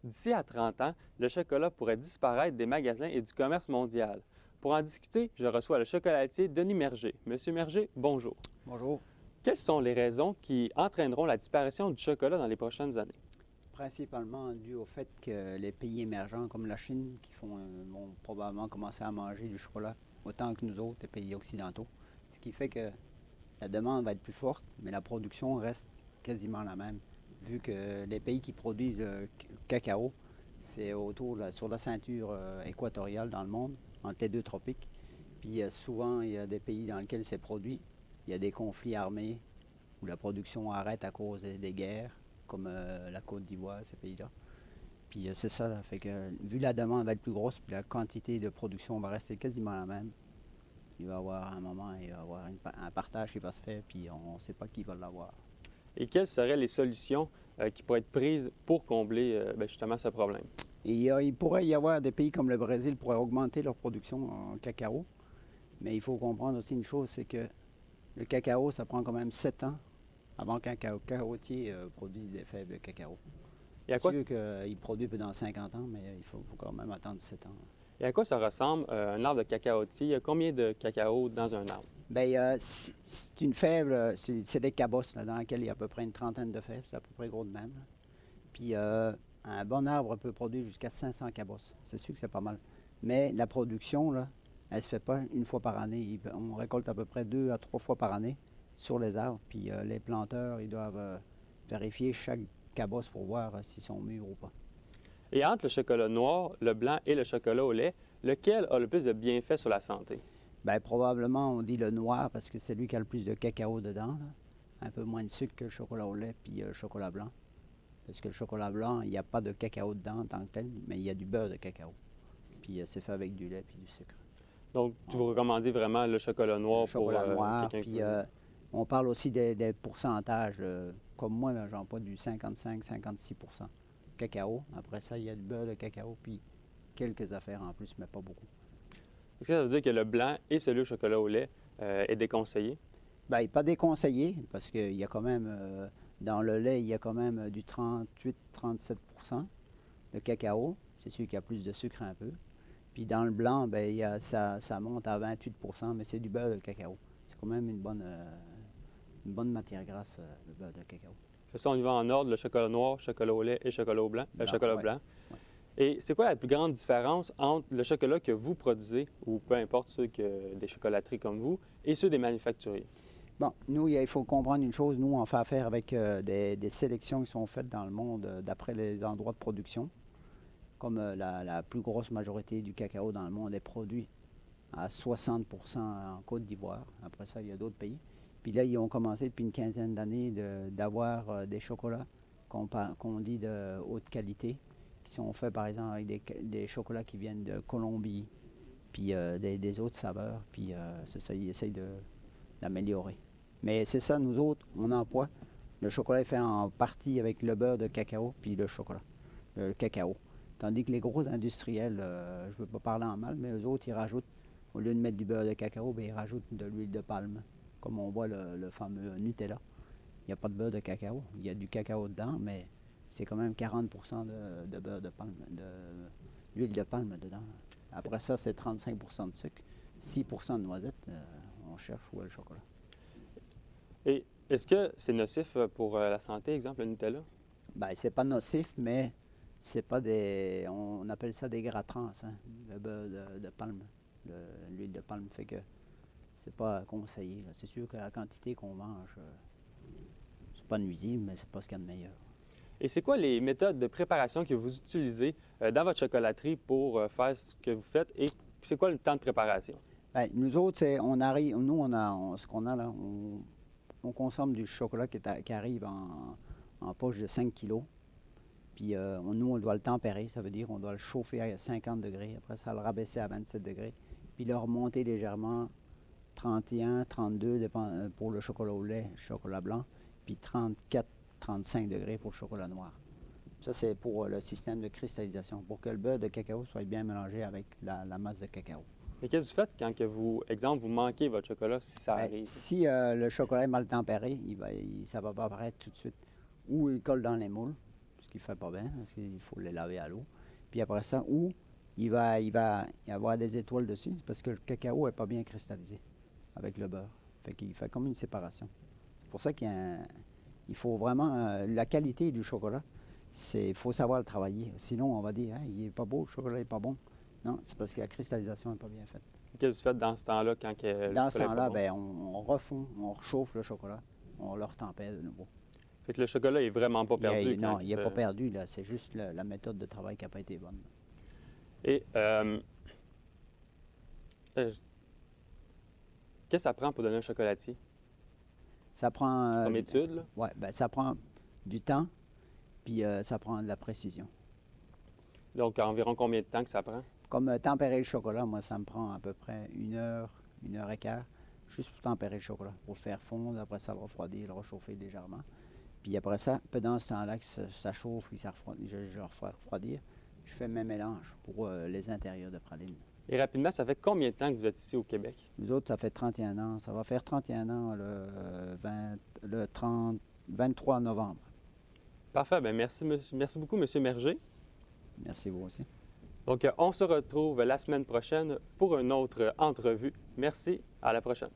D'ici à 30 ans, le chocolat pourrait disparaître des magasins et du commerce mondial. Pour en discuter, je reçois le chocolatier Denis Merger. Monsieur Merger, bonjour. Bonjour. Quelles sont les raisons qui entraîneront la disparition du chocolat dans les prochaines années? Principalement dû au fait que les pays émergents comme la Chine vont probablement commencer à manger du chocolat autant que nous autres, les pays occidentaux. Ce qui fait que la demande va être plus forte, mais la production reste quasiment la même. Vu que les pays qui produisent le cacao, c'est sur la ceinture équatoriale dans le monde, entre les deux tropiques. Puis souvent, il y a des pays dans lesquels c'est produit. Il y a des conflits armés où la production arrête à cause des guerres, comme la Côte d'Ivoire, ces pays-là. Puis c'est ça, là, fait que vu la demande va être plus grosse, puis la quantité de production va rester quasiment la même, il va y avoir un moment, il va y avoir un partage qui va se faire, puis on ne sait pas qui va l'avoir. Et quelles seraient les solutions qui pourraient être prises pour combler justement ce problème? Et il pourrait y avoir des pays comme le Brésil pourraient augmenter leur production en cacao, mais il faut comprendre aussi une chose, c'est que le cacao, ça prend quand même 7 ans avant qu'un cacaotier produise des fèves de cacao. Et à C'est quoi, sûr qu'il produit pendant 50 ans, mais il faut quand même attendre 7 ans. et à quoi ça ressemble un arbre de cacaotier? Il y a combien de cacao dans un arbre? Bien, c'est une fève, là, c'est des cabosses là, dans lesquelles il y a à peu près une trentaine de fèves, c'est à peu près gros de même, là. Puis un bon arbre peut produire jusqu'à 500 cabosses. C'est sûr que c'est pas mal. Mais la production, là, elle ne se fait pas une fois par année. On récolte à peu près 2 à 3 fois par année sur les arbres. Puis les planteurs, ils doivent vérifier chaque cabosse pour voir s'ils sont mûrs ou pas. Et entre le chocolat noir, le blanc et le chocolat au lait, lequel a le plus de bienfaits sur la santé? Bien, probablement, on dit le noir parce que c'est lui qui a le plus de cacao dedans, là. Un peu moins de sucre que le chocolat au lait puis le chocolat blanc. Parce que le chocolat blanc, il n'y a pas de cacao dedans en tant que tel, mais il y a du beurre de cacao. Puis c'est fait avec du lait puis du sucre. Donc, tu vous recommandez vraiment le chocolat noir Le chocolat pour noir, quelqu'un puis qui veut. on parle aussi des pourcentages. Comme moi, là, j'en pas du 55-56% cacao. Après ça, il y a du beurre de cacao, puis quelques affaires en plus, mais pas beaucoup. Est-ce que ça veut dire que le blanc et celui au chocolat au lait est déconseillé? Bien, pas déconseillé, parce qu'il y a quand même, dans le lait, il y a quand même du 38-37% de cacao. C'est sûr qu'il y a plus de sucre un peu. Puis dans le blanc, bien, ça monte à 28%, mais c'est du beurre de cacao. C'est quand même une bonne matière grasse, le beurre de cacao. Ça, on y va en ordre, le chocolat noir, chocolat au lait et chocolat au blanc, chocolat Ouais, blanc. ouais. Et c'est quoi la plus grande différence entre le chocolat que vous produisez, ou peu importe ceux des chocolateries comme vous, et ceux des manufacturiers? Bon, nous, il faut comprendre une chose. Nous, on fait affaire avec des sélections qui sont faites dans le monde d'après les endroits de production. Comme la plus grosse majorité du cacao dans le monde est produit à 60% en Côte d'Ivoire. Après ça, il y a d'autres pays. Puis là, ils ont commencé depuis une quinzaine d'années d'avoir des chocolats qu'on dit de haute qualité, qui sont faits par exemple avec des chocolats qui viennent de Colombie, puis des autres saveurs. Puis c'est ça, ils essayent d'améliorer. Mais c'est ça, nous autres, on emploie. Le chocolat est fait en partie avec le beurre de cacao puis le chocolat, le cacao. Tandis que les gros industriels, je ne veux pas parler en mal, mais eux autres, ils rajoutent, au lieu de mettre du beurre de cacao, bien, ils rajoutent de l'huile de palme, comme on voit le fameux Nutella. Il n'y a pas de beurre de cacao. Il y a du cacao dedans, mais c'est quand même 40% de beurre de palme, d'huile de palme dedans. Après ça, c'est 35% de sucre, 6% de noisettes. On cherche où est le chocolat. Et est-ce que c'est nocif pour la santé, exemple le Nutella? Ben, c'est pas nocif, mais c'est pas des. On appelle ça des gras trans, hein, le beurre de palme, l'huile de palme. Fait que c'est pas conseillé, là. C'est sûr que la quantité qu'on mange, c'est pas nuisible, mais c'est pas ce qu'il y a de meilleur. Et c'est quoi les méthodes de préparation que vous utilisez dans votre chocolaterie pour faire ce que vous faites et c'est quoi le temps de préparation? Ben, nous autres, on arrive, nous, ce qu'on a là, on consomme du chocolat qui arrive en poche de 5 kilos. Puis nous, on doit le tempérer, ça veut dire qu'on doit le chauffer à 50 degrés. Après ça, le rabaisser à 27 degrés. Puis le remonter légèrement, 31, 32 pour le chocolat au lait, le chocolat blanc. Puis 34, 35 degrés pour le chocolat noir. Ça, c'est pour le système de cristallisation, pour que le beurre de cacao soit bien mélangé avec la masse de cacao. Et qu'est-ce que vous faites quand que vous, exemple, vous manquez votre chocolat si ça Bien, arrive? si le chocolat est mal tempéré, ça ne va pas apparaître tout de suite. Ou il colle dans les moules, ce qu'il ne fait pas bien, parce qu'il faut les laver à l'eau. Puis après ça, où il va y avoir des étoiles dessus, c'est parce que le cacao n'est pas bien cristallisé avec le beurre. Fait qu'il fait comme une séparation. C'est pour ça il faut vraiment... la qualité du chocolat, il faut savoir le travailler. Sinon, on va dire, hein, il n'est pas beau, le chocolat n'est pas bon. Non, c'est parce que la cristallisation n'est pas bien faite. Qu'est-ce que tu fais dans ce temps-là quand le Dans ce chocolat est pas temps-là, bon? ben, on refond, on réchauffe le chocolat, on le retempère de nouveau. Fait que le chocolat est vraiment pas perdu. Non, il n'est pas perdu, là. C'est juste la méthode de travail qui n'a pas été bonne. Et qu'est-ce que ça prend pour donner un chocolatier? Ça prend... Comme étude, là? Oui, ben, ça prend du temps, puis ça prend de la précision. Donc, environ combien de temps que ça prend? Comme tempérer le chocolat, moi, ça me prend à peu près 1 heure et quart, juste pour tempérer le chocolat, pour le faire fondre, après ça, le refroidir, le réchauffer légèrement. Puis après ça, pendant ce temps-là que ça chauffe, puis je le refais refroidir, je fais mes mélanges pour les intérieurs de pralines. Et rapidement, ça fait combien de temps que vous êtes ici au Québec? Nous autres, ça fait 31 ans. Ça va faire 31 ans le 23 novembre. Parfait. Bien, merci beaucoup, M. Merger. Merci vous aussi. Donc, on se retrouve la semaine prochaine pour une autre entrevue. Merci. À la prochaine.